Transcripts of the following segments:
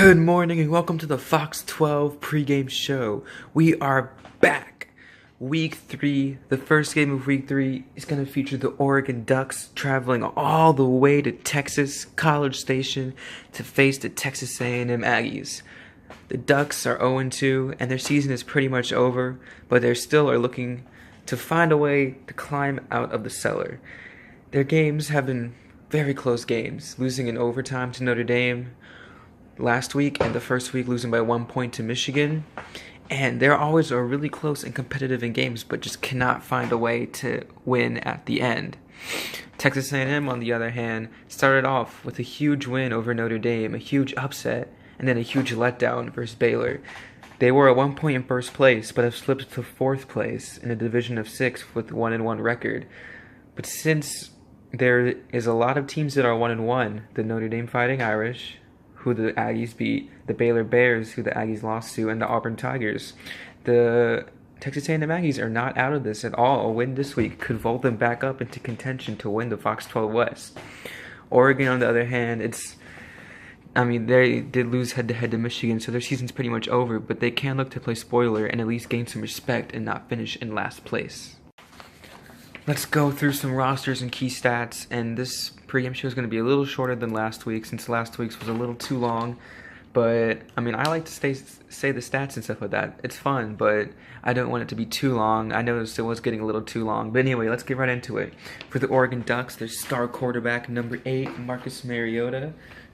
Good morning and welcome to the Fox 12 pregame show. We are back. Week 3, the first game of Week 3 is going to feature the Oregon Ducks traveling all the way to Texas College Station to face the Texas A&M Aggies. The Ducks are 0-2 and their season is pretty much over, but they still are looking to find a way to climb out of the cellar. Their games have been very close games, losing in overtime to Notre Dame last week, and the first week losing by 1 point to Michigan. And they're always really close and competitive in games, but just cannot find a way to win at the end. Texas A&M, on the other hand, started off with a huge win over Notre Dame, a huge upset, and then a huge letdown versus Baylor. They were at 1 point in first place, but have slipped to 4th place in a division of 6 with 1-1 record. But since there is a lot of teams that are 1-1, the Notre Dame Fighting Irish, who the Aggies beat, the Baylor Bears, who the Aggies lost to, and the Auburn Tigers, the Texas A&M Aggies are not out of this at all. A win this week could vault them back up into contention to win the Fox 12 West. Oregon, on the other hand, they did lose head-to-head to Michigan, so their season's pretty much over, but they can look to play spoiler and at least gain some respect and not finish in last place. Let's go through some rosters and key stats, and this pregame show is going to be a little shorter than last week, since last week's was a little too long. But, I like to say the stats and stuff like that. It's fun, but I don't want it to be too long. I noticed it was getting a little too long. But anyway, let's get right into it. For the Oregon Ducks, their star quarterback, number 8, Marcus Mariota,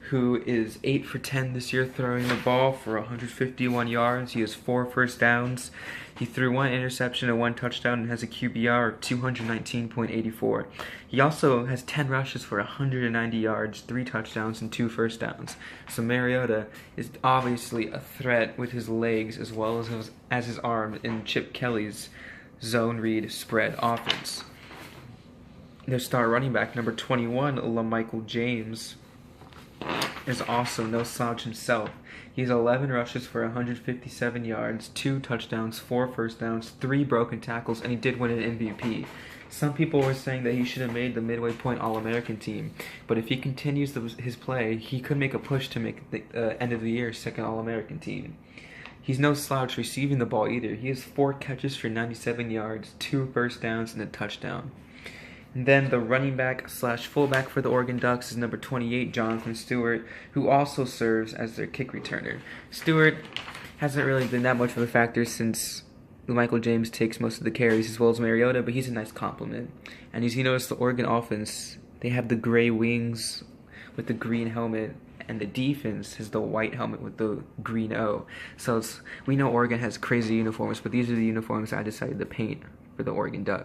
who is 8 for 10 this year, throwing the ball for 151 yards. He has 4 first downs. He threw 1 interception and 1 touchdown and has a QBR of 219.84. He also has 10 rushes for 190 yards, 3 touchdowns, and 2 first downs. So Mariota is obviously a threat with his legs as well as his arm in Chip Kelly's zone read spread offense. Their star running back, number 21, LaMichael James, is also no slouch himself. He has 11 rushes for 157 yards, 2 touchdowns, 4 first downs, 3 broken tackles, and he did win an MVP. Some people were saying that he should have made the midway point All-American team, but if he continues his play, he could make a push to make the end of the year second All-American team. He's no slouch receiving the ball either. He has 4 catches for 97 yards, 2 first downs, and a touchdown. And then the running back / fullback for the Oregon Ducks is number 28, Jonathan Stewart, who also serves as their kick returner. Stewart hasn't really been that much of a factor since Michael James takes most of the carries as well as Mariota, but he's a nice compliment. And as you notice, the Oregon offense, they have the gray wings with the green helmet, and the defense has the white helmet with the green O. So we know Oregon has crazy uniforms, but these are the uniforms I decided to paint for the Oregon Ducks.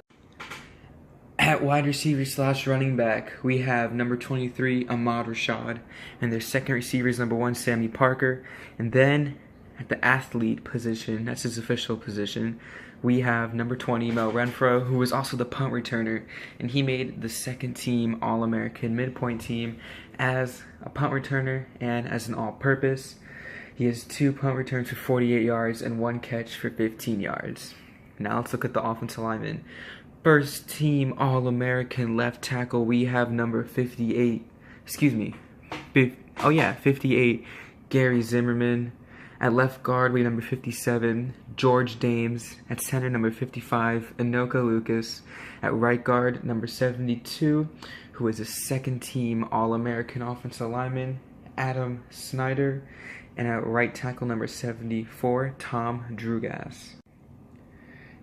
At wide receiver / running back, we have number 23, Ahmad Rashad, and their second receiver is number 1, Sammy Parker. And then at the athlete position, that's his official position, we have number 20, Mel Renfro, who is also the punt returner, and he made the second team All-American midpoint team as a punt returner and as an all-purpose. He has 2 punt returns for 48 yards and 1 catch for 15 yards. Now let's look at the offensive linemen. First team All-American left tackle, we have number 58, 58, Gary Zimmerman. At left guard, we have number 57, George Dames. At center, number 55, Anoka Lucas. At right guard, number 72, who is a second team All-American offensive lineman, Adam Snyder. And at right tackle, number 74, Tom Drugas.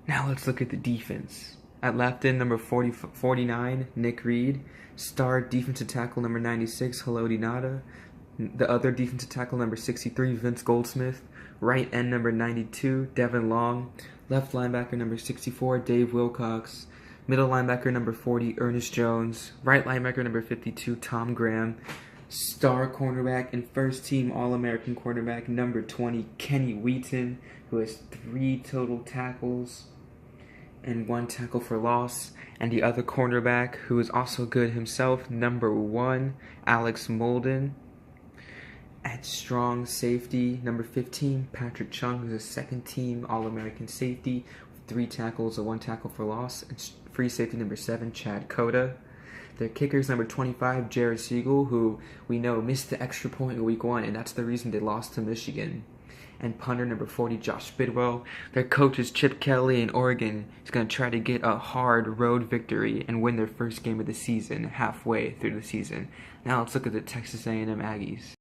Now let's look at the defense. At left end, number 49, Nick Reed. Star defensive tackle, number 96, Haloti Ngata. The other defensive tackle, number 63, Vince Goldsmith. Right end, number 92, Devin Long. Left linebacker, number 64, Dave Wilcox. Middle linebacker, number 40, Ernest Jones. Right linebacker, number 52, Tom Graham. Star cornerback and first team All-American cornerback, number 20, Kenny Wheaton, who has 3 total tackles and 1 tackle for loss. And the other cornerback, who is also good himself, number 1, Alex Molden. At strong safety, number 15, Patrick Chung, who's a second team All-American safety with 3 tackles and 1 tackle for loss. And free safety number 7, Chad Cota. Their kicker is number 25, Jared Siegel, who we know missed the extra point in week 1, and that's the reason they lost to Michigan. And punter number 40, Josh Bidwell. Their coach is Chip Kelly, and Oregon is going to try to get a hard road victory and win their first game of the season halfway through the season. Now let's look at the Texas A&M Aggies.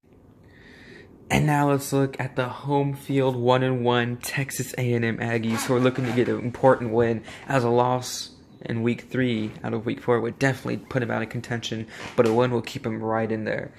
And now let's look at the home field 1-1 Texas A&M Aggies, who are looking to get an important win, as a loss in week 3 out of week 4 would definitely put him out of contention, but a win will keep him right in there.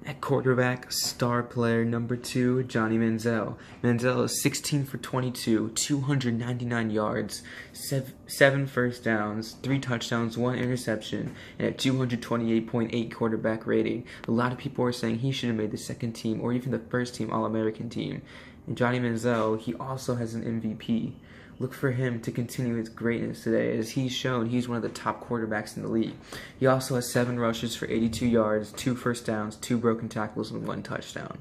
At quarterback, star player number 2, Johnny Manziel. Manziel is 16 for 22, 299 yards, 7 first downs, 3 touchdowns, 1 interception, and a 228.8 quarterback rating. A lot of people are saying he should have made the second team or even the first team All-American team. And Johnny Manziel, he also has an MVP. Look for him to continue his greatness today, as he's shown he's one of the top quarterbacks in the league. He also has 7 rushes for 82 yards, 2 first downs, 2 broken tackles, and 1 touchdown.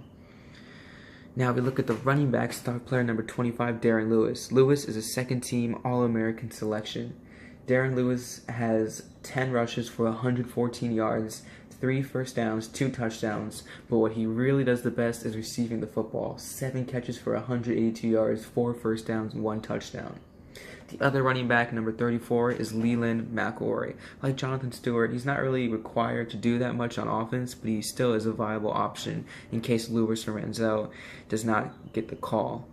Now we look at the running back, star player number 25, Darren Lewis. Lewis is a second-team All-American selection. Darren Lewis has 10 rushes for 114 yards, 3 first downs, 2 touchdowns, but what he really does the best is receiving the football. 7 catches for 182 yards, 4 first downs, and 1 touchdown. The other running back, number 34, is Leland McElroy. Like Jonathan Stewart, he's not really required to do that much on offense, but he still is a viable option in case Lewis or Manziel does not get the call.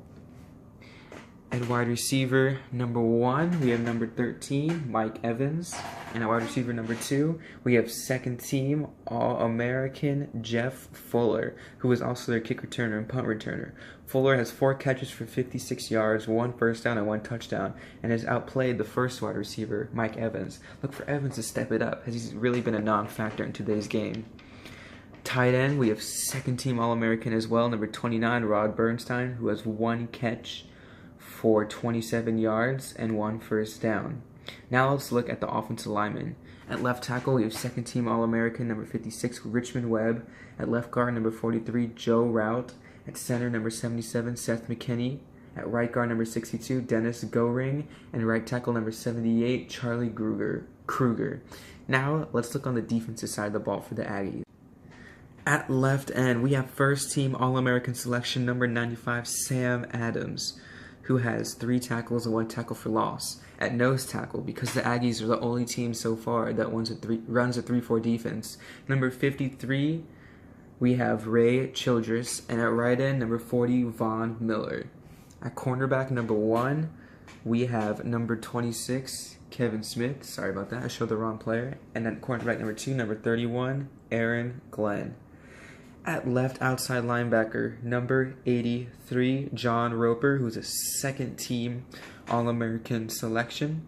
At wide receiver number 1, we have number 13, Mike Evans. And at wide receiver number 2, we have second team All-American Jeff Fuller, who is also their kick returner and punt returner. Fuller has 4 catches for 56 yards, 1 first down, and 1 touchdown, and has outplayed the first wide receiver, Mike Evans. Look for Evans to step it up, as he's really been a non-factor in today's game. Tight end, we have second team All-American as well, number 29, Rod Bernstein, who has 1 catch for 27 yards and 1 first down. Now let's look at the offensive linemen. At left tackle, we have second team All-American number 56, Richmond Webb. At left guard, number 43, Joe Rout. At center, number 77, Seth McKinney. At right guard, number 62, Dennis Goring. And right tackle, number 78, Charlie Kruger. Now let's look on the defensive side of the ball for the Aggies. At left end, we have first team All-American selection number 95, Sam Adams, who has 3 tackles and 1 tackle for loss. At nose tackle, because the Aggies are the only team so far that runs a 3-4 defense, number 53, we have Ray Childress, and at right end, number 40, Von Miller. At cornerback, number 1, we have number 26, Kevin Smith. Sorry about that, I showed the wrong player. And at cornerback number 2, number 31, Aaron Glenn. At left outside linebacker, number 83, John Roper, who's a second team All-American selection.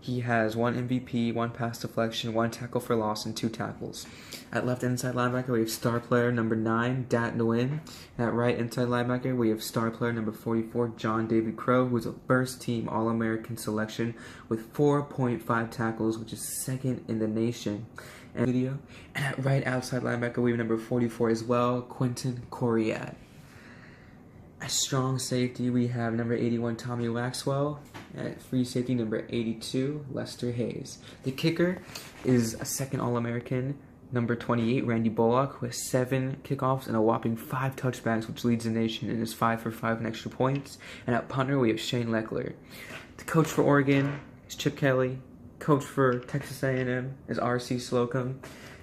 He has 1 MVP, 1 pass deflection, 1 tackle for loss, and 2 tackles. At left inside linebacker, we have star player number 9, Dat Nguyen. At right inside linebacker, we have star player number 44, John David Crow, who's a first team All-American selection with 4.5 tackles, which is second in the nation. And at right outside linebacker, we have number 44 as well, Quentin Coriat. At strong safety, we have number 81, Tommy Waxwell. At free safety, number 82, Lester Hayes. The kicker is a second All-American, number 28, Randy Bullock, who has 7 kickoffs and a whopping 5 touchbacks, which leads the nation and is 5 for 5 in extra points. And at punter, we have Shane Leckler. The coach for Oregon is Chip Kelly. Coach for Texas A&M is R.C. Slocum.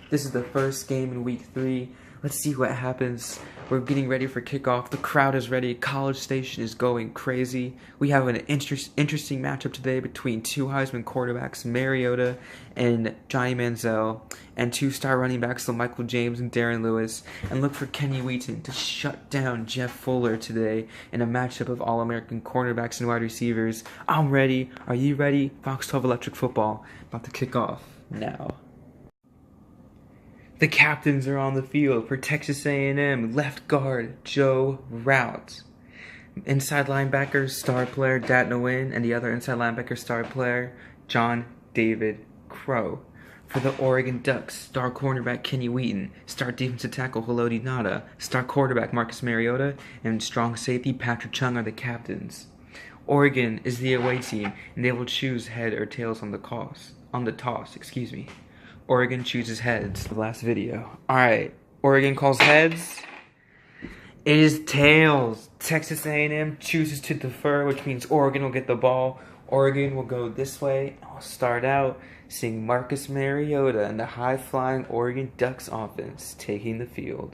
This is the first game in week 3. Let's see what happens. We're getting ready for kickoff. The crowd is ready. College Station is going crazy. We have an interesting matchup today between 2 Heisman quarterbacks, Mariota and Johnny Manziel, and 2 star running backs, so Michael James and Darren Lewis. And look for Kenny Wheaton to shut down Jeff Fuller today in a matchup of All-American cornerbacks and wide receivers. I'm ready. Are you ready? Fox 12 Electric Football about to kick off now. The captains are on the field for Texas A&M. Left guard, Joe Rout. Inside linebacker, star player, Dat Nguyen. And the other inside linebacker, star player, John David Crow. For the Oregon Ducks, star cornerback, Kenny Wheaton. Star defensive tackle, Haloti Ngata. Star quarterback, Marcus Mariota. And strong safety, Patrick Chung are the captains. Oregon is the away team, and they will choose head or tails on the toss. Oregon chooses heads. The last video. Alright, Oregon calls heads. It is tails. Texas A&M chooses to defer, which means Oregon will get the ball. Oregon will go this way. I'll start out seeing Marcus Mariota and the high-flying Oregon Ducks offense taking the field.